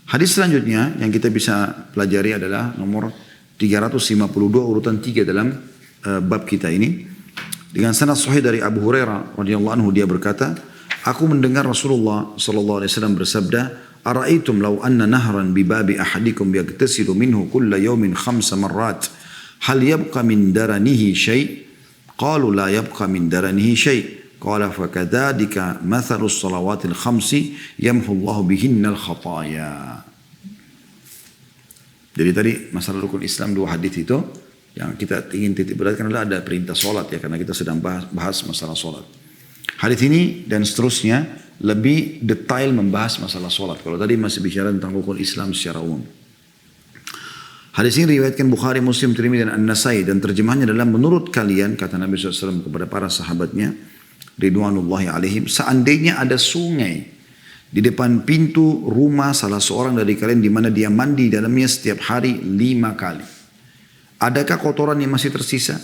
Hadis selanjutnya yang kita bisa pelajari adalah nomor 352 urutan 3 dalam bab kita ini. Dengan sanad sahih dari Abu Hurairah radhiyallahu anhu, dia berkata, aku mendengar Rasulullah sallallahu alaihi wasallam bersabda, "Ara'aitum law anna nahran bi babi ahadikum yaghtasilu minhu kulla yawmin 5 marrat, hal yabqa min daranihi syai'?" Qalu la yabqa min daranihi syai'. Qala fakadzalika mathalus salawatil khamsi yamhu Allahu bihinnal khataya. Jadi tadi masalah rukun Islam, dua hadis itu yang kita ingin titik beratkan adalah ada perintah solat ya, karena kita sedang bahas masalah solat. Hadis ini dan seterusnya lebih detail membahas masalah solat. Kalau tadi masih bicara tentang rukun Islam secara umum. Hadis ini riwayatkan Bukhari, Muslim, Tirmidzi dan An-Nasai, dan terjemahnya adalah menurut kalian, kata Nabi SAW kepada para sahabatnya ridwanullahi alaihim, seandainya ada sungai di depan pintu rumah salah seorang dari kalian di mana dia mandi dalamnya setiap hari 5 kali, adakah kotoran yang masih tersisa?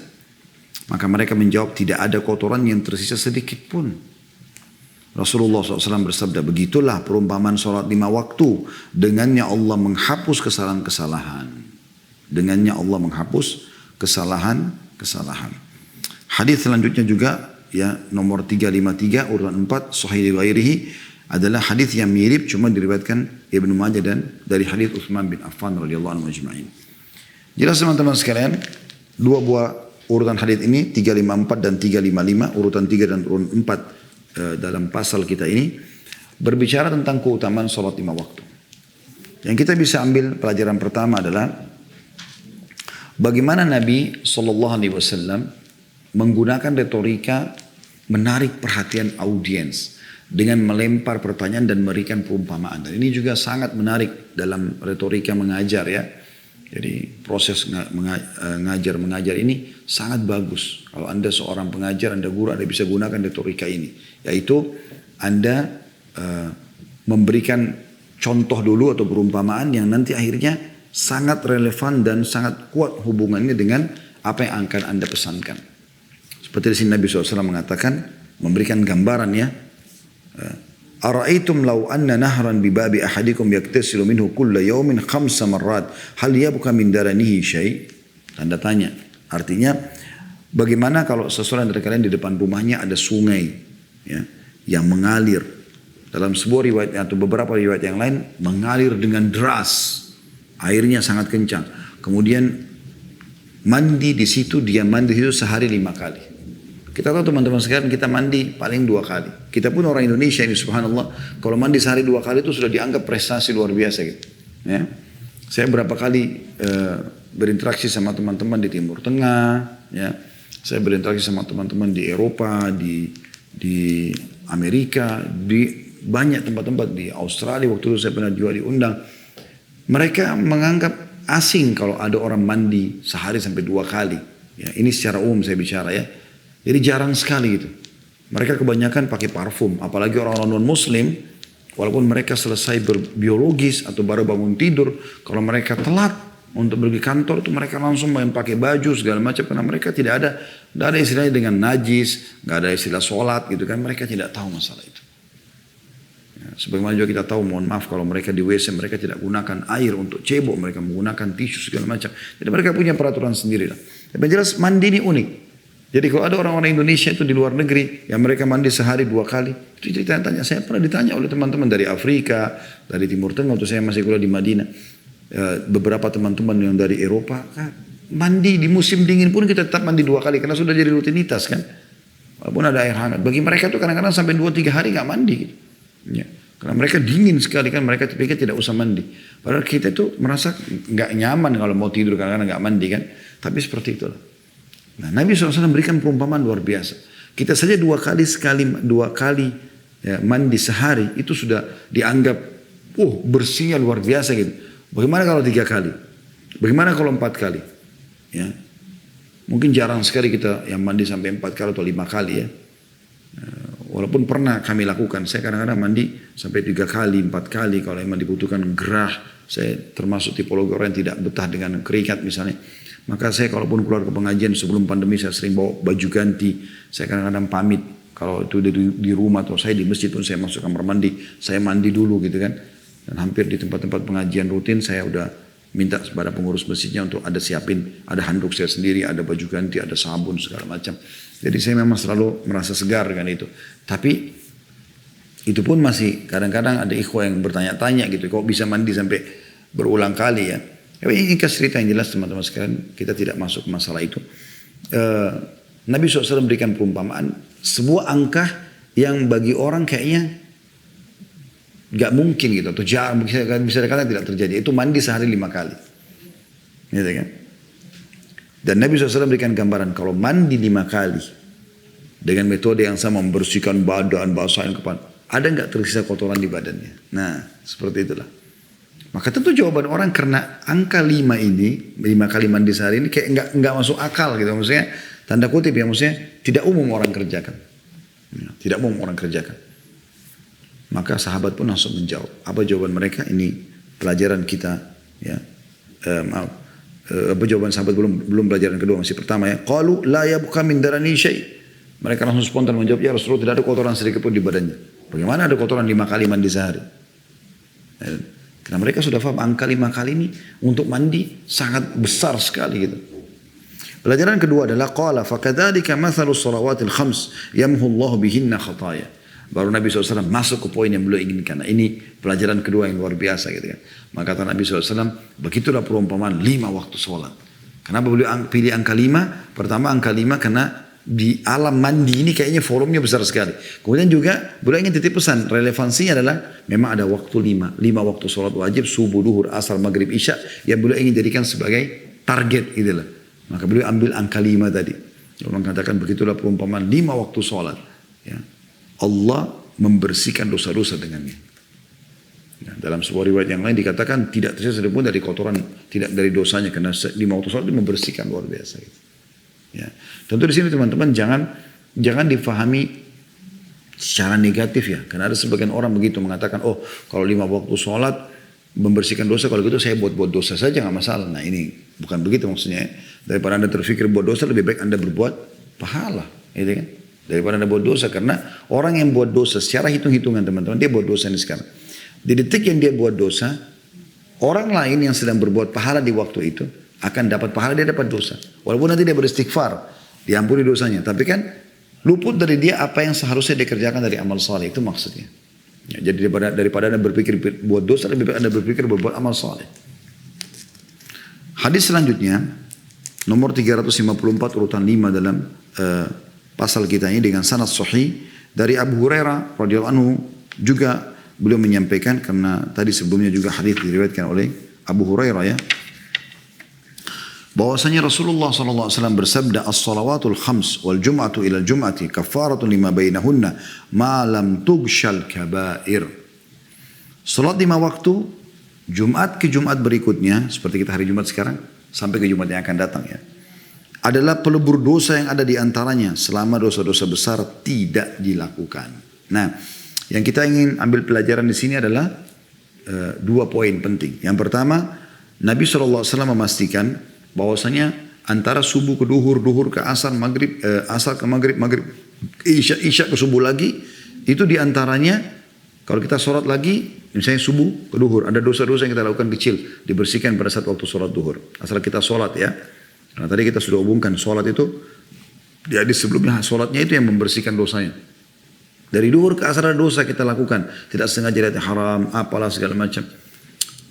Maka mereka menjawab, tidak ada kotoran yang tersisa sedikit pun. Rasulullah SAW bersabda, begitulah perumpamaan sholat 5 waktu. Dengannya Allah menghapus kesalahan-kesalahan. Dengannya Allah menghapus kesalahan-kesalahan. Hadis selanjutnya juga ya, nomor 353 urutan 4 sahih ghairihi, adalah hadis yang mirip cuma diriwayatkan Ibnu Majah dan dari hadis Utsman bin Affan radhiyallahu anhu ajma'in. Jelas teman-teman sekalian, dua buah urutan hadis ini 354 dan 355, urutan 3 dan urutan 4 dalam pasal kita ini berbicara tentang keutamaan salat 5 waktu. Yang kita bisa ambil pelajaran pertama adalah bagaimana Nabi SAW menggunakan retorika menarik perhatian audiens dengan melempar pertanyaan dan memberikan perumpamaan. Dan ini juga sangat menarik dalam retorika mengajar ya. Jadi proses mengajar ini sangat bagus. Kalau Anda seorang pengajar, Anda guru, Anda bisa gunakan retorika ini. Yaitu Anda memberikan contoh dulu atau perumpamaan yang nanti akhirnya sangat relevan dan sangat kuat hubungannya dengan apa yang akan Anda pesankan. Seperti di sini Nabi SAW mengatakan, memberikan gambaran ya. Ara'aitum law anna nahran bi babi ahadikum yaktasilu minhu kulla yawmin 5 marrat hal yabqa min daranihi syai'? Tanda tanya. Artinya bagaimana kalau seseorang dari kalian di depan rumahnya ada sungai ya, yang mengalir. Dalam sebuah riwayat atau beberapa riwayat yang lain mengalir dengan deras. Airnya sangat kencang. Kemudian mandi di situ, dia mandi di situ sehari 5 kali. Kita tahu teman-teman sekalian, kita mandi paling 2 kali. Kita pun orang Indonesia ini subhanallah, kalau mandi sehari 2 kali itu sudah dianggap prestasi luar biasa gitu. Ya. Saya berapa kali berinteraksi sama teman-teman di Timur Tengah, ya. Saya berinteraksi sama teman-teman di Eropa, di Amerika, di banyak tempat-tempat, di Australia waktu itu saya pernah juga diundang. Mereka menganggap asing kalau ada orang mandi sehari sampai 2 kali. Ya, ini secara umum saya bicara ya. Jadi jarang sekali gitu. Mereka kebanyakan pakai parfum. Apalagi orang-orang non-muslim. Walaupun mereka selesai berbiologis atau baru bangun tidur. Kalau mereka telat untuk pergi kantor itu mereka langsung main pakai baju segala macam. Karena mereka tidak ada istilahnya dengan najis. Gak ada istilah sholat gitu kan. Mereka tidak tahu masalah itu. Ya, sebagaimana juga kita tahu, mohon maaf kalau mereka di WC mereka tidak gunakan air untuk cebok. Mereka menggunakan tisu segala macam. Jadi mereka punya peraturan sendiri lah. Tapi jelas mandi ini unik. Jadi kalau ada orang-orang Indonesia itu di luar negeri yang mereka mandi sehari 2 kali, itu ditanya, saya pernah ditanya oleh teman-teman dari Afrika, dari Timur Tengah, waktu saya masih kuliah di Madinah, beberapa teman-teman yang dari Eropa, mandi di musim dingin pun kita tetap mandi 2 kali karena sudah jadi rutinitas kan, walaupun ada air hangat. Bagi mereka itu kadang-kadang sampai 2-3 hari nggak mandi, gitu. Ya. Karena mereka dingin sekali kan, mereka pikir tidak usah mandi. Padahal kita itu merasa nggak nyaman kalau mau tidur kadang-kadang nggak mandi kan, tapi seperti itulah. Nah, Nabi SAW memberikan perumpamaan luar biasa. Kita saja 2 kali ya, mandi sehari itu sudah dianggap bersihnya luar biasa gitu. Bagaimana kalau 3 kali? Bagaimana kalau 4 kali? Ya. Mungkin jarang sekali kita yang mandi sampai 4 kali atau 5 kali ya. Walaupun pernah kami lakukan. Saya kadang-kadang mandi sampai 3 kali, 4 kali kalau memang dibutuhkan gerah. Saya termasuk tipologi orang yang tidak betah dengan keringat misalnya. Maka saya kalaupun keluar ke pengajian sebelum pandemi saya sering bawa baju ganti. Saya kadang-kadang pamit. Kalau itu di rumah atau saya di masjid pun saya masuk kamar mandi. Saya mandi dulu gitu kan. Dan hampir di tempat-tempat pengajian rutin saya udah minta kepada pengurus masjidnya untuk ada siapin, ada handuk saya sendiri, ada baju ganti, ada sabun segala macam. Jadi saya memang selalu merasa segar dengan itu. Tapi itu pun masih kadang-kadang ada ikhwah yang bertanya-tanya gitu, kok bisa mandi sampai berulang kali ya. Tapi ini cerita yang jelas teman-teman sekalian, kita tidak masuk masalah itu. Nabi SAW berikan perumpamaan, sebuah angka yang bagi orang kayaknya gak mungkin gitu, atau jarang, bisa dikatakan tidak terjadi, itu mandi sehari 5 kali. Gitu kan? Dan Nabi SAW berikan gambaran, kalau mandi 5 kali, dengan metode yang sama, membersihkan badan, basahin kepala, ada gak tersisa kotoran di badannya? Nah, seperti itulah. Maka tentu jawaban orang karena angka 5 ini, 5 kali mandi sehari ini kayak nggak masuk akal gitu. Maksudnya tanda kutip ya, maksudnya tidak umum orang kerjakan. Ya, tidak umum orang kerjakan. Maka sahabat pun langsung menjawab. Apa jawaban mereka? Ini pelajaran kita. Ya, apa jawaban sahabat belum pelajaran kedua, masih pertama ya. Qalu la yabqa min darani syai'. Mereka langsung spontan menjawab, ya Rasulullah tidak ada kotoran sedikit pun di badannya. Bagaimana ada kotoran 5 kali mandi sehari? Ya, karena mereka sudah paham angka 5 kali ini untuk mandi sangat besar sekali gitu. Pelajaran kedua adalah qala fakadzalika mathalus shalawatil khams yamhu Allah bihinna khataya. Baru Nabi SAW masuk ke poin yang beliau inginkan. Nah, ini pelajaran kedua yang luar biasa gitu kan. Maka kata Nabi SAW, begitulah perumpamaan 5 waktu sholat. Kenapa beliau pilih angka 5? Pertama angka 5 karena di alam mandi ini kayaknya volumenya besar sekali. Kemudian juga beliau ingin titip pesan, relevansinya adalah memang ada waktu 5 waktu sholat wajib, subuh, duhur, asar, maghrib, isya yang beliau ingin jadikan sebagai target gitu lah. Maka beliau ambil angka 5 tadi. Orang katakan begitulah perumpamaan 5 waktu sholat. Ya. Allah membersihkan dosa-dosa dengannya. Ya, dalam sebuah riwayat yang lain dikatakan tidak tersisa sedikit pun dari kotoran, tidak dari dosanya, karena 5 waktu sholat itu membersihkan luar biasa gitu. Ya. Tentu di sini teman-teman jangan difahami secara negatif ya, karena ada sebagian orang begitu mengatakan, oh kalau 5 waktu sholat membersihkan dosa, kalau gitu saya buat dosa saja nggak masalah. Nah ini bukan begitu maksudnya. Daripada anda terfikir buat dosa, lebih baik anda berbuat pahala, gitu kan? Daripada anda buat dosa, karena orang yang buat dosa secara hitung-hitungan teman-teman, dia buat dosa ini sekarang. Di detik yang dia buat dosa, orang lain yang sedang berbuat pahala di waktu itu akan dapat pahala, dia dapat dosa. Walaupun nanti dia beristighfar, diampuni dosanya. Tapi kan luput dari dia apa yang seharusnya dikerjakan dari amal saleh, itu maksudnya. Ya, jadi daripada anda berpikir buat dosa, lebih baik anda berpikir berbuat amal saleh. Hadis selanjutnya, nomor 354 urutan 5 dalam pasal kita ini dengan sanad sahih dari Abu Hurairah radhiyallahu anhu, juga beliau menyampaikan, karena tadi sebelumnya juga hadis diriwayatkan oleh Abu Hurairah ya, bahwasanya Rasulullah SAW bersabda, as-salawatul khams wal jum'atu ila jum'ati kafaratun lima bainahunna ma lam tughshal kabair. Salat 5 waktu Jumat ke Jumat berikutnya, seperti kita hari Jumat sekarang sampai ke Jumat yang akan datang ya, adalah pelebur dosa yang ada di antaranya selama dosa-dosa besar tidak dilakukan. Nah, yang kita ingin ambil pelajaran di sini adalah 2 poin penting. Yang pertama, Nabi SAW memastikan bahwasanya antara subuh ke duhur, duhur ke asar, maghrib, asar ke maghrib, maghrib ke isya, isya ke subuh lagi, itu diantaranya kalau kita sholat lagi, misalnya subuh ke duhur, ada dosa-dosa yang kita lakukan kecil, dibersihkan pada saat waktu sholat duhur. Asal kita sholat ya. Karena tadi kita sudah hubungkan sholat itu, di hadis sebelumnya sholatnya itu yang membersihkan dosanya. Dari duhur ke asar ada dosa kita lakukan, tidak sengaja lihat haram, apalah segala macam,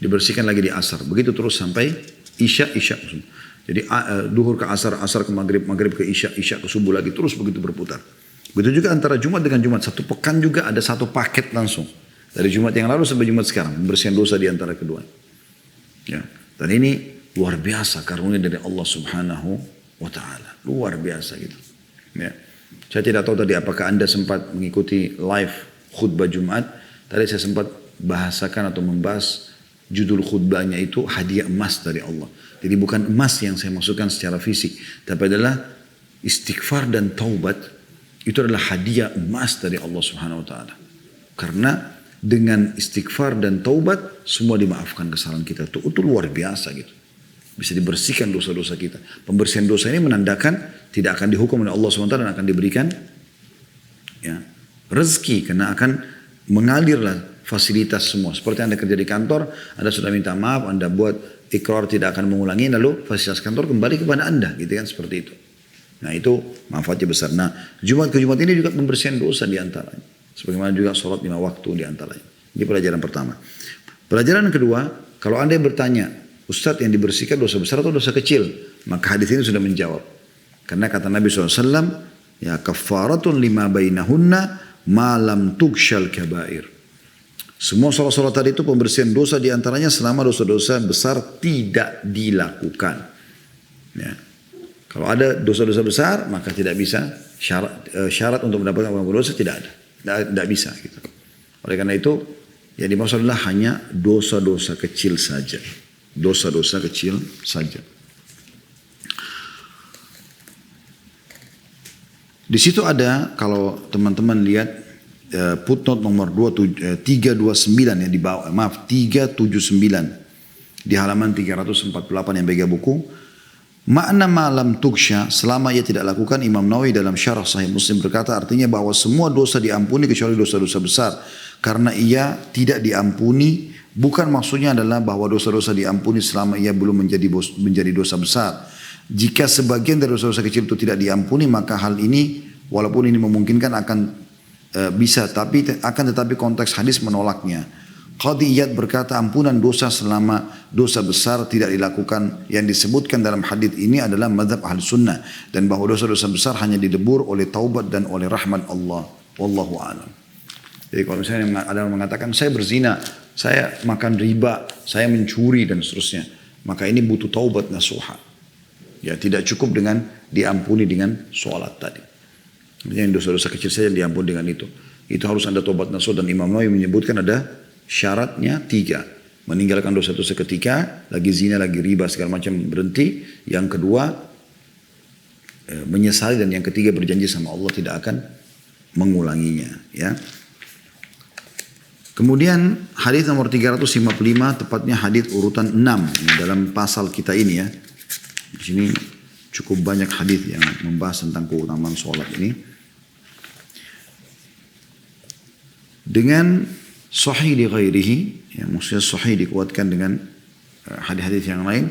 dibersihkan lagi di asar. Begitu terus sampai isya. Jadi duhur ke asar, asar ke maghrib, maghrib ke isya, isya ke subuh lagi, terus begitu berputar. Begitu juga antara Jumat dengan Jumat, 1 pekan juga ada 1 paket langsung. Dari Jumat yang lalu sampai Jumat sekarang, membersihkan dosa di antara kedua. Ya. Dan ini luar biasa karunia dari Allah Subhanahu wa Ta'ala. Luar biasa gitu. Ya. Saya tidak tahu tadi apakah Anda sempat mengikuti live khutbah Jumat. Tadi saya sempat bahasakan atau membahas judul khutbahnya itu hadiah emas dari Allah. Jadi bukan emas yang saya maksudkan secara fisik, tapi adalah istighfar dan taubat. Itu adalah hadiah emas dari Allah Subhanahu wa Ta'ala. Karena dengan istighfar dan taubat semua dimaafkan kesalahan kita. Itu luar biasa gitu. Bisa dibersihkan dosa-dosa kita. Pembersihan dosa ini menandakan tidak akan dihukum oleh Allah SWT dan akan diberikan ya, rezeki, karena akan mengalirlah fasilitas semua. Seperti Anda kerja di kantor, Anda sudah minta maaf, Anda buat ikrar tidak akan mengulangi, lalu fasilitas kantor kembali kepada Anda, gitu kan, seperti itu. Nah itu manfaatnya besar. Nah Jumat ke Jumat ini juga pembersihan dosa di antaranya. Sebagaimana juga sholat 5 waktu di antaranya. Ini pelajaran pertama. Pelajaran kedua, kalau Anda bertanya, Ustadz yang dibersihkan dosa besar atau dosa kecil? Maka hadis ini sudah menjawab. Karena kata Nabi SAW, ya kafaratun lima bainahunna malam tukshal kabair. Semua sholat-sholat tadi itu pembersihan dosa diantaranya selama dosa-dosa besar tidak dilakukan. Ya. Kalau ada dosa-dosa besar maka tidak bisa syarat untuk mendapatkan pengampun dosa tidak ada. Tidak bisa. Gitu. Oleh karena itu yang dimaksud adalah hanya dosa-dosa kecil saja. Dosa-dosa kecil saja. Di situ ada kalau teman-teman lihat footnote nomor 329 yang di bawah, 379 di halaman 348 yang bagi buku. Makna malam tuksha selama ia tidak lakukan, Imam Nawawi dalam syarah Sahih Muslim berkata artinya bahwa semua dosa diampuni kecuali dosa-dosa besar. Karena ia tidak diampuni, bukan maksudnya adalah bahwa dosa-dosa diampuni selama ia belum menjadi dosa besar. Jika sebagian dari dosa-dosa kecil itu tidak diampuni, maka hal ini walaupun ini memungkinkan akan bisa, tetapi konteks hadis menolaknya. Qadhi Iyad berkata ampunan dosa selama dosa besar tidak dilakukan. Yang disebutkan dalam hadis ini adalah mazhab ahli sunnah. Dan bahwa dosa-dosa besar hanya didebur oleh taubat dan oleh rahmat Allah. Wallahu a'lam. Jadi kalau misalnya ada yang mengatakan saya berzina, saya makan riba, saya mencuri dan seterusnya. Maka ini butuh taubat nasuha. Ya tidak cukup dengan diampuni dengan sholat tadi. Yang dosa-dosa kecil saja diampuni dengan itu. Itu harus Anda tobat nasuh, dan Imam Nawawi menyebutkan ada syaratnya 3. Meninggalkan dosa-dosa seketika, lagi zina, lagi riba, segala macam berhenti. Yang kedua, menyesali, dan yang ketiga berjanji sama Allah tidak akan mengulanginya. Ya. Kemudian hadis nomor 355, tepatnya hadis urutan 6 dalam pasal kita ini ya. Di sini cukup banyak hadis yang membahas tentang keutamaan sholat ini. Dengan sahih di ghairihi, ya, maksudnya sahih dikuatkan dengan hadis-hadis yang lain.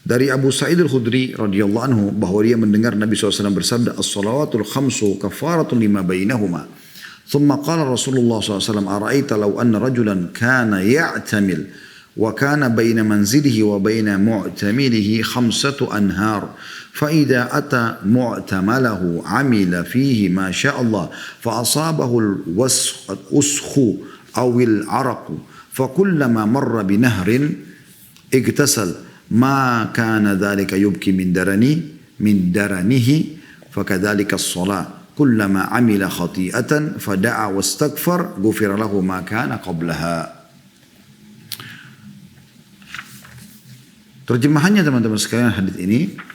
Dari Abu Sa'id al-Khudri radhiyallahu anhu bahwa dia mendengar Nabi SAW bersabda, "As-salawatul khamsu kafaratun lima bainahuma." Thumma qala Rasulullah SAW, "Ara'aita law anna rajulan kana ya'tamil wa kana baina manzilihi wa baina mu'tamilihi khamsatu anhar. فإذا أتى معتمله عمل فيه ما شاء الله فأصابه الوسخ أو العرق فكلما مر بنهر اغتسل ما كان ذلك يبكي من درنه فكذلك الصلاة كلما عمل خطيئة فدعا واستغفر غفر له ما كان قبلها." Terjemahannya teman-teman sekalian hadis ini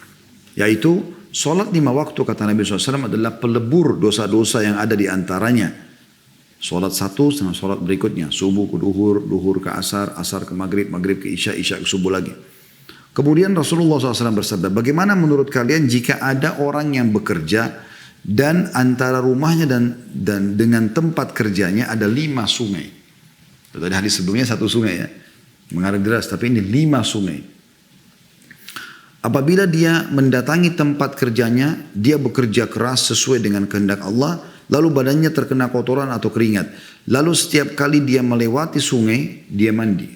yaitu solat 5 waktu kata Nabi SAW adalah pelebur dosa-dosa yang ada di antaranya. Solat satu sama solat berikutnya. Subuh ke duhur, duhur ke asar, asar ke maghrib, maghrib ke isya, isya ke subuh lagi. Kemudian Rasulullah SAW bersabda, bagaimana menurut kalian jika ada orang yang bekerja dan antara rumahnya dan dengan tempat kerjanya ada 5 sungai. Tadi hadis sebelumnya 1 sungai ya. Mengalir deras, tapi ini 5 sungai. Apabila dia mendatangi tempat kerjanya, dia bekerja keras sesuai dengan kehendak Allah, lalu badannya terkena kotoran atau keringat. Lalu setiap kali dia melewati sungai, dia mandi.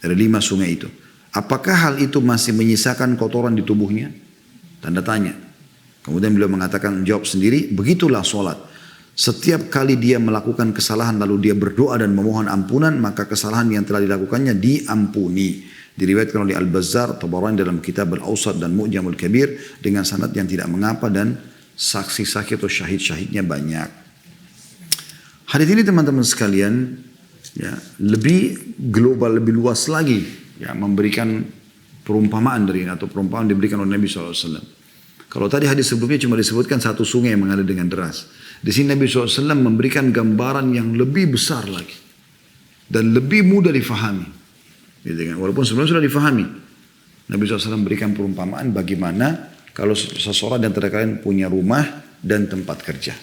Ada 5 sungai itu. Apakah hal itu masih menyisakan kotoran di tubuhnya? Tanda tanya. Kemudian beliau mengatakan, jawab sendiri, begitulah sholat. Setiap kali dia melakukan kesalahan lalu dia berdoa dan memohon ampunan, maka kesalahan yang telah dilakukannya diampuni. Diriwayatkan oleh Al-Bazzar, Tabarani dalam kitab Al-Awsat dan Mu'jamul Kabir dengan sanad yang tidak mengapa dan saksi-saksi atau syahid-syahidnya banyak. Hadis ini teman-teman sekalian ya, lebih global, lebih luas lagi ya, memberikan perumpamaan dari atau perumpamaan diberikan oleh Nabi SAW. Kalau tadi hadis sebelumnya cuma disebutkan 1 sungai yang mengalir dengan deras. Di sini Nabi SAW memberikan gambaran yang lebih besar lagi dan lebih mudah difahami. Gitu kan? Walaupun sebelumnya sudah difahami. Nabi SAW memberikan perumpamaan bagaimana kalau seseorang di antara kalian punya rumah dan tempat kerja.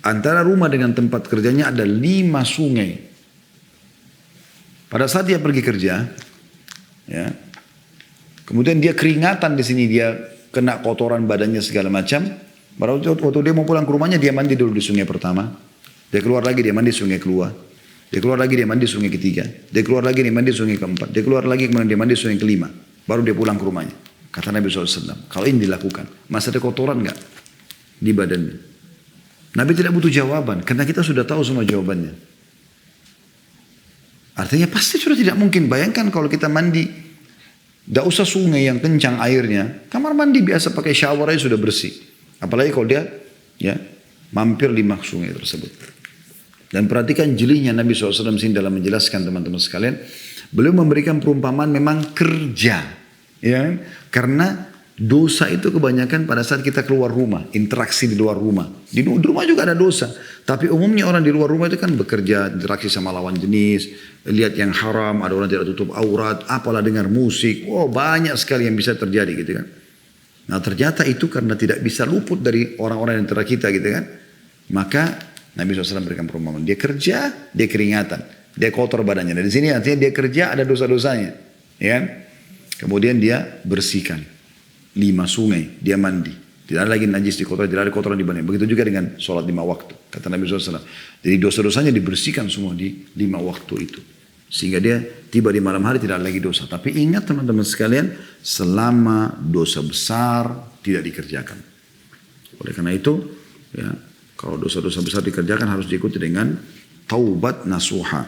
Antara rumah dengan tempat kerjanya ada 5 sungai. Pada saat dia pergi kerja, ya, kemudian dia keringatan di sini, dia kena kotoran badannya segala macam. Pada waktu dia mau pulang ke rumahnya, dia mandi dulu di sungai pertama. Dia keluar lagi, dia mandi sungai kedua. Dia keluar lagi, dia mandi sungai ketiga. Dia keluar lagi, dia mandi sungai keempat. Dia keluar lagi, kemudian dia mandi sungai kelima. Baru dia pulang ke rumahnya. Kata Nabi SAW, kalau ini dilakukan, masa ada kotoran nggak di badannya? Nabi tidak butuh jawaban, karena kita sudah tahu semua jawabannya. Artinya pasti sudah tidak mungkin. Bayangkan kalau kita mandi, tidak usah sungai yang kencang airnya, kamar mandi biasa pakai shower aja sudah bersih. Apalagi kalau dia ya mampir di sungai tersebut. Dan perhatikan jelinya Nabi SAW sini dalam menjelaskan teman-teman sekalian. Beliau memberikan perumpamaan memang kerja. Ya, karena dosa itu kebanyakan pada saat kita keluar rumah, interaksi di luar rumah. Di rumah juga ada dosa. Tapi umumnya orang di luar rumah itu kan bekerja, interaksi sama lawan jenis, lihat yang haram, ada orang tidak tutup aurat, apalah dengar musik. Oh, banyak sekali yang bisa terjadi gitu kan. Nah ternyata itu karena tidak bisa luput dari orang-orang yang antara kita gitu kan. Maka Nabi SAW berikan perumpamaan. Dia kerja, dia keringatan, dia kotor badannya. Dan di sini artinya dia kerja ada dosa-dosanya. Ya kan? Kemudian dia bersihkan 5 sungai, dia mandi. Tidak ada lagi najis di kotoran, tidak ada kotoran di badannya. Begitu juga dengan sholat 5 waktu. Kata Nabi SAW. Jadi dosa-dosanya dibersihkan semua di 5 waktu itu. Sehingga dia tiba di malam hari tidak ada lagi dosa. Tapi ingat teman-teman sekalian, selama dosa besar tidak dikerjakan. Oleh karena itu, ya, kalau dosa-dosa besar dikerjakan harus diikuti dengan taubat nasuha.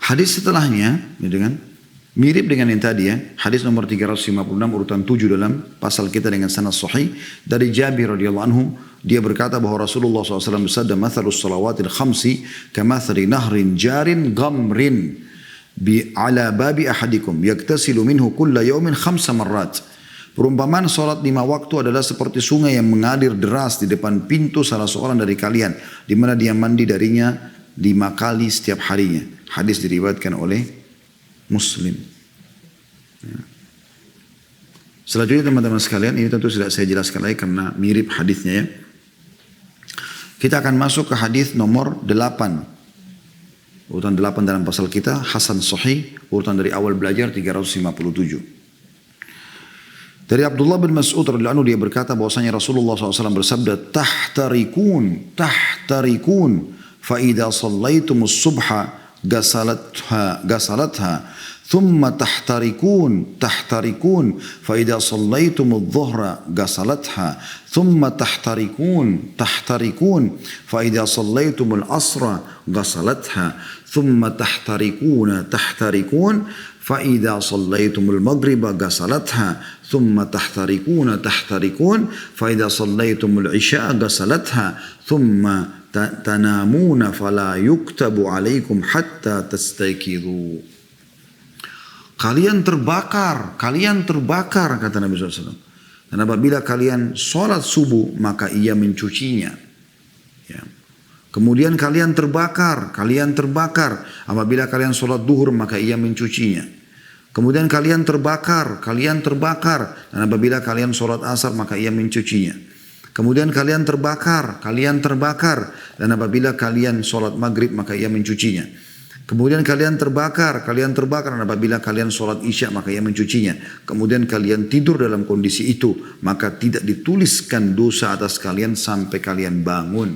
Hadis setelahnya, dengan mirip dengan yang tadi ya, hadis nomor 356 urutan 7 dalam pasal kita dengan sanad sahih dari Jabir radhiyallahu anhu, dia berkata bahwa Rasulullah SAW bersabda, "Mathalus salawatil khamsi kamathali nahrin jarin ghamrin bi ala babi ahadikum yaktasilu minhu kulla yawmin 5 marrat." Perumpamaan salat 5 waktu adalah seperti sungai yang mengalir deras di depan pintu salah seorang dari kalian, di mana dia mandi darinya 5 kali setiap harinya. Hadis diriwayatkan oleh Muslim. Ya. Selanjutnya teman-teman sekalian, ini tentu tidak saya jelaskan lagi karena mirip hadisnya ya. Kita akan masuk ke hadis nomor 8. Urutan 8 dalam pasal kita, Hasan Sahih, urutan dari awal belajar 357. Dari Abdullah bin Mas'ud radhiyallahu anhu dia berkata bahwasanya Rasulullah SAW bersabda, tahtarikun fa idza shallaitumus subha gasalatha thumma tahtarikun fa idza sallaytumudh dhuhra gasalatha thumma tahtarikun fa idza sallaytumul asra gasalatha thumma tahtarikun fa idza sallaytumul maghriba gasalatha thumma tahtarikun fa idza sallaytumul isya gasalatha thumma tanamuna fala yuktabu alaikum hatta tastayqidhu. Kalian terbakar kata Nabi SAW. Dan apabila kalian sholat subuh maka ia mencucinya. Ya. Kemudian kalian terbakar. Apabila kalian sholat duhur maka ia mencucinya. Kemudian kalian terbakar. Dan apabila kalian sholat asar maka ia mencucinya. Kemudian kalian terbakar, dan apabila kalian sholat maghrib maka ia mencucinya. Kemudian kalian terbakar, dan apabila kalian sholat isya maka ia mencucinya. Kemudian kalian tidur dalam kondisi itu, maka tidak dituliskan dosa atas kalian sampai kalian bangun.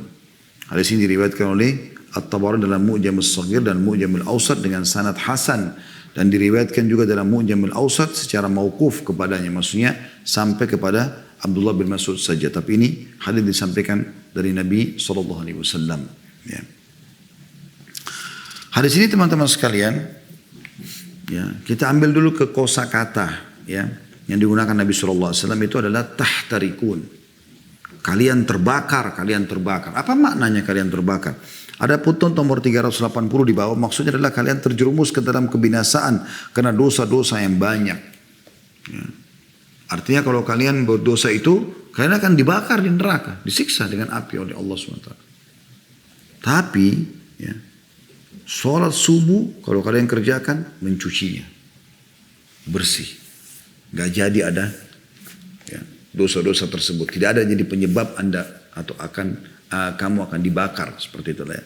Hadis ini diriwayatkan oleh At-Tabarani dalam Mu'jamul Shaghir dan Mu'jamul Awsat dengan sanad hasan. Dan diriwayatkan juga dalam Mu'jamul Awsat secara mauquf kepadanya, maksudnya sampai kepada Abdullah bin Mas'ud saja. Tapi ini hadis disampaikan dari Nabi SAW. Ya. Hadis ini teman-teman sekalian, ya, kita ambil dulu ke kosakata ya, yang digunakan Nabi SAW itu adalah tahtarikun. Kalian terbakar. Apa maknanya kalian terbakar? Ada putun nomor 380 di bawah, maksudnya adalah kalian terjerumus ke dalam kebinasaan karena dosa-dosa yang banyak. Ya. Artinya kalau kalian berdosa itu, kalian akan dibakar di neraka, disiksa dengan api oleh Allah SWT. Tapi, ya, sholat subuh kalau kalian kerjakan, mencucinya, bersih, gak jadi ada ya, dosa-dosa tersebut. Tidak ada jadi penyebab anda atau kamu akan dibakar seperti itu ya.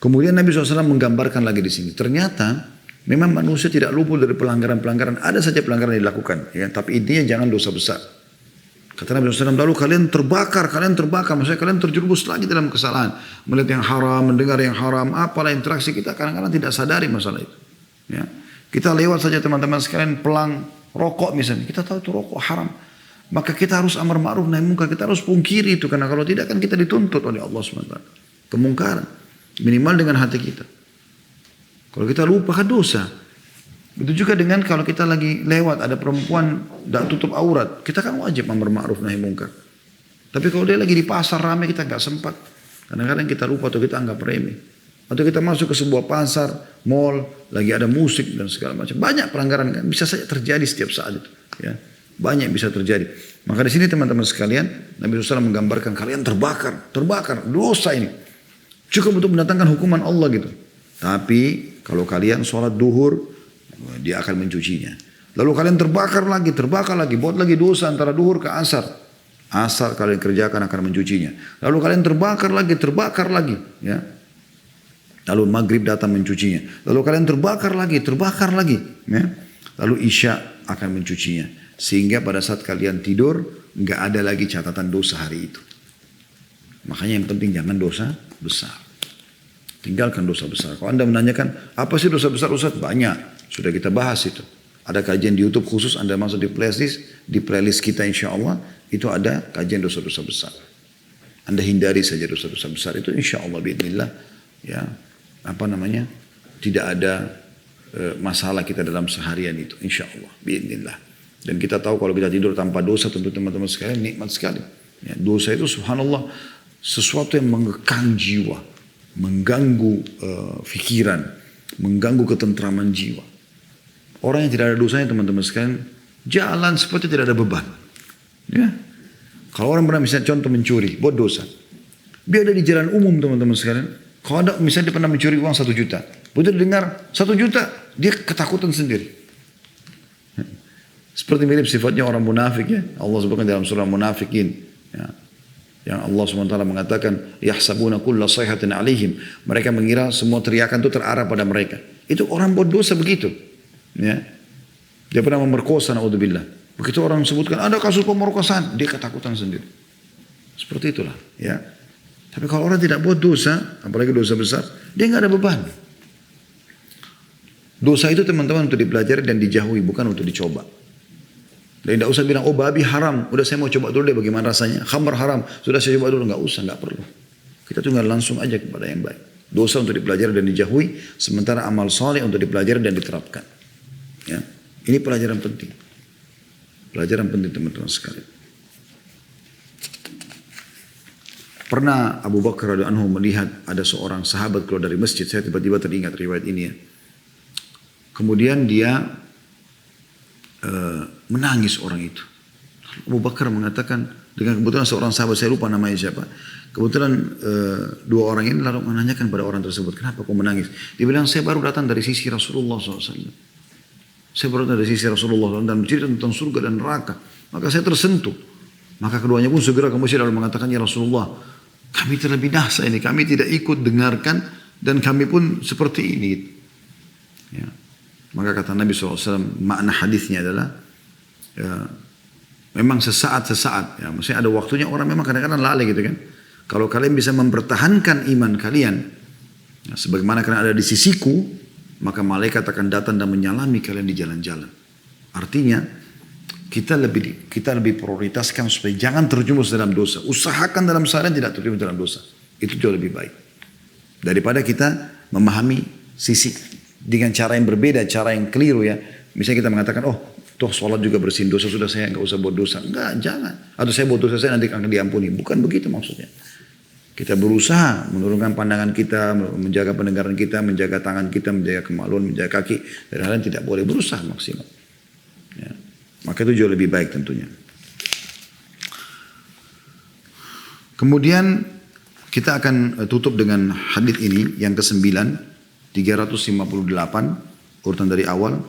Kemudian Nabi SAW menggambarkan lagi di sini. Ternyata memang manusia tidak luput dari pelanggaran-pelanggaran. Ada saja pelanggaran yang dilakukan. Ya. Tapi intinya jangan dosa besar. Kata Nabi SAW, lalu kalian terbakar. Maksudnya kalian terjerumus lagi dalam kesalahan. Melihat yang haram, mendengar yang haram. Apalah interaksi kita kadang-kadang tidak sadari masalah itu. Ya. Kita lewat saja teman-teman sekalian pelang rokok misalnya. Kita tahu itu rokok haram. Maka kita harus amar ma'ruf nahi munkar. Kita harus pungkiri itu. Karena kalau tidak kan kita dituntut oleh Allah SWT. Kemungkaran. Minimal dengan hati kita. Kalau kita lupa kan dosa. Begitu juga dengan kalau kita lagi lewat ada perempuan tidak tutup aurat. Kita kan wajib amar ma'ruf nahi munkar. Tapi kalau dia lagi di pasar ramai kita nggak sempat. Kadang-kadang kita lupa atau kita anggap remeh. Atau kita masuk ke sebuah pasar, mall, lagi ada musik dan segala macam. Banyak pelanggaran kan bisa saja terjadi setiap saat itu. Ya. Banyak bisa terjadi. Maka di sini teman-teman sekalian, Nabi SAW menggambarkan kalian terbakar, dosa ini. Cukup untuk mendatangkan hukuman Allah gitu. Tapi kalau kalian sholat duhur, dia akan mencucinya. Lalu kalian terbakar lagi, buat lagi dosa antara duhur ke asar. Asar kalian kerjakan akan mencucinya. Lalu kalian terbakar lagi. Ya. Lalu maghrib datang mencucinya. Lalu kalian terbakar lagi. Ya. Lalu isya akan mencucinya. Sehingga pada saat kalian tidur, nggak ada lagi catatan dosa hari itu. Makanya yang penting jangan dosa besar. Tinggalkan dosa besar. Kalau Anda menanyakan, apa sih dosa besar Ustaz? Banyak. Sudah kita bahas itu. Ada kajian di YouTube khusus, Anda masuk di playlist kita insya Allah, itu ada kajian dosa-dosa besar. Anda hindari saja dosa-dosa besar itu insya Allah biidznillah. Ya, tidak ada masalah kita dalam seharian itu insya Allah biidznillah. Dan kita tahu kalau kita tidur tanpa dosa tentu teman-teman sekalian nikmat sekali. Ya, dosa itu subhanallah sesuatu yang mengekang jiwa, mengganggu pikiran, mengganggu ketentraman jiwa. Orang yang tidak ada dosanya teman-teman sekalian, jalan seperti tidak ada beban. Ya. Kalau orang pernah misalnya contoh mencuri, buat dosa. Dia ada di jalan umum teman-teman sekalian. Kalau ada misalnya dia pernah mencuri uang 1 juta. Begitu dengar 1 juta, dia ketakutan sendiri. Seperti mirip sifatnya orang munafik ya. Allah sebutkan dalam surah Munafikin. Ya. Yang Allah SWT mengatakan, yahsabuna kulla sayhatin alaihim. Mereka mengira semua teriakan itu terarah pada mereka. Itu orang buat dosa begitu. Ya. Dia pernah memerkosa, na'udzubillah. Begitu orang sebutkan, ada kasus pemerkosaan, dia ketakutan sendiri. Seperti itulah. Ya. Tapi kalau orang tidak buat dosa, apalagi dosa besar, dia nggak ada beban. Dosa itu teman-teman untuk dipelajari dan dijauhi, bukan untuk dicoba. Dan tidak usah bilang, oh babi haram, udah saya mau coba dulu deh bagaimana rasanya. Khamar haram, sudah saya coba dulu. Nggak usah, nggak perlu. Kita tinggal langsung aja kepada yang baik. Dosa untuk dipelajari dan dijauhi, sementara amal soleh untuk dipelajari dan diterapkan. Ya. Ini pelajaran penting. Pelajaran penting teman-teman sekalian. Pernah Abu Bakar radhiyallahu anhu melihat ada seorang sahabat keluar dari masjid. Saya tiba-tiba teringat riwayat ini ya. Kemudian dia menangis orang itu. Abu Bakar mengatakan, dengan kebetulan seorang sahabat, saya lupa namanya siapa. Kebetulan 2 orang ini lalu menanyakan pada orang tersebut, kenapa kau menangis? Dia bilang, saya baru datang dari sisi Rasulullah SAW. Saya baru datang dari sisi Rasulullah SAW dan bercerita tentang surga dan neraka. Maka saya tersentuh. Maka keduanya pun segera kemudian lalu mengatakan, ya Rasulullah, kami terlebih dahsyat ini, kami tidak ikut dengarkan dan kami pun seperti ini. Ya. Maka kata Nabi SAW, makna hadisnya adalah ya, memang sesaat-sesaat. Ya, maksudnya ada waktunya orang memang kadang-kadang lalai gitu kan. Kalau kalian bisa mempertahankan iman kalian, ya, sebagaimana kalian ada di sisiku, maka malaikat akan datang dan menyalami kalian di jalan-jalan. Artinya kita lebih prioritaskan supaya jangan terjumus dalam dosa. Usahakan dalam seharian tidak terjumus dalam dosa. Itu jauh lebih baik daripada kita memahami sisi dengan cara yang berbeda, cara yang keliru ya. Misalnya kita mengatakan, oh toh sholat juga bersihin dosa, sudah saya nggak usah buat dosa. Enggak, jangan. Atau saya buat dosa saya nanti akan diampuni. Bukan begitu maksudnya. Kita berusaha menurunkan pandangan kita, menjaga pendengaran kita, menjaga tangan kita, menjaga kemaluan, menjaga kaki. Dan hal lain tidak boleh, berusaha maksimal. Ya. Maka itu jauh lebih baik tentunya. Kemudian kita akan tutup dengan hadis ini yang ke-9, 358, urutan dari awal.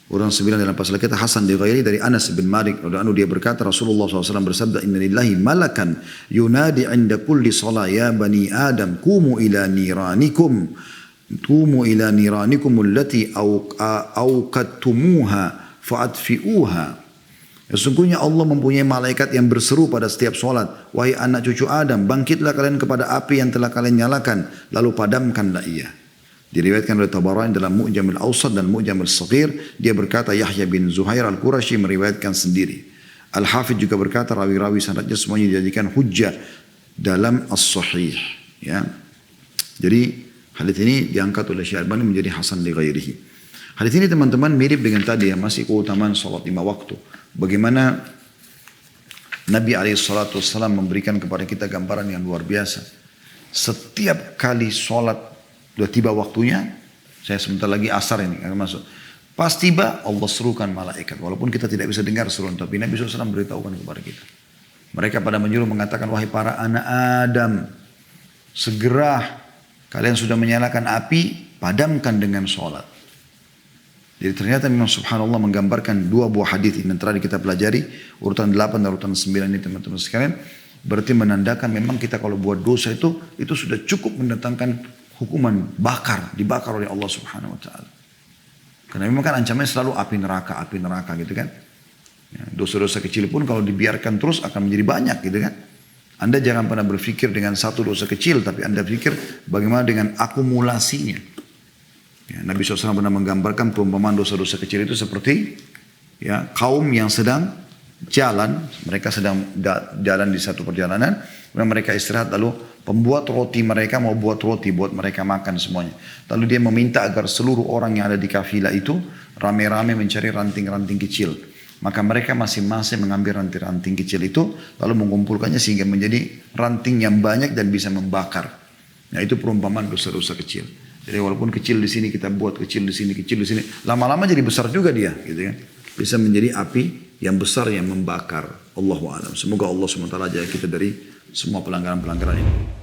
Urutan 9 dalam pasal kita Hasan di ghairi dari Anas bin Malik radhiyallahu anhu dia berkata Rasulullah SAW bersabda inna lillahi malakan yunadi 'inda kulli shalah ya bani Adam qumu ila niranikum allati awqattumuha fa'adfi'uha. Sesungguhnya Allah mempunyai malaikat yang berseru pada setiap solat. Wahai anak cucu Adam, bangkitlah kalian kepada api yang telah kalian nyalakan, lalu padamkanlah ia. Diriwayatkan oleh Tabarani dalam Mu'jam al-Awsat dan Mu'jam al-Saghir. Dia berkata Yahya bin Zuhair al-Qurashi meriwayatkan sendiri. Al-Hafidh juga berkata rawi-rawi sanadnya semuanya dijadikan hujjah dalam as-sahih. Ya. Jadi hadis ini diangkat oleh Syekh Albani menjadi hasan li ghairihi. Hadis ini teman-teman mirip dengan tadi ya, masih keutamaan salat 5 waktu. Bagaimana Nabi SAW memberikan kepada kita gambaran yang luar biasa. Setiap kali salat sudah tiba waktunya, saya sebentar lagi asar ini akan masuk. Pas tiba Allah serukan malaikat. Walaupun kita tidak bisa dengar seruan, tapi Nabi SAW beritahukan kepada kita. Mereka pada menyuruh mengatakan, wahai para anak Adam, segera kalian sudah menyalakan api, padamkan dengan sholat. Jadi ternyata memang subhanallah menggambarkan dua buah hadis ini yang tadi kita pelajari, urutan 8 dan urutan 9 ini teman-teman sekalian. Berarti menandakan memang kita kalau buat dosa itu sudah cukup mendatangkan hukuman dibakar oleh Allah Subhanahu wa taala. Karena memang kan ancamannya selalu api neraka gitu kan. Ya, dosa-dosa kecil pun kalau dibiarkan terus akan menjadi banyak gitu kan. Anda jangan pernah berpikir dengan satu dosa kecil, tapi Anda pikir bagaimana dengan akumulasinya. Ya, Nabi SAW pernah menggambarkan perumpamaan dosa-dosa kecil itu seperti ya, kaum yang sedang jalan, mereka sedang jalan di satu perjalanan, kemudian mereka istirahat, lalu pembuat roti mereka mau buat roti buat mereka makan semuanya. Lalu dia meminta agar seluruh orang yang ada di kafilah itu rame-rame mencari ranting-ranting kecil. Maka mereka masing-masing mengambil ranting-ranting kecil itu lalu mengumpulkannya sehingga menjadi ranting yang banyak dan bisa membakar. Nah itu perumpamaan dosa-dosa kecil. Jadi walaupun kecil di sini kita buat kecil di sini, lama-lama jadi besar juga dia, gitu kan? Bisa menjadi api yang besar yang membakar. Allahu a'lam. Semoga Allah SWT jaga kita dari semua pelanggaran-pelanggaran ini.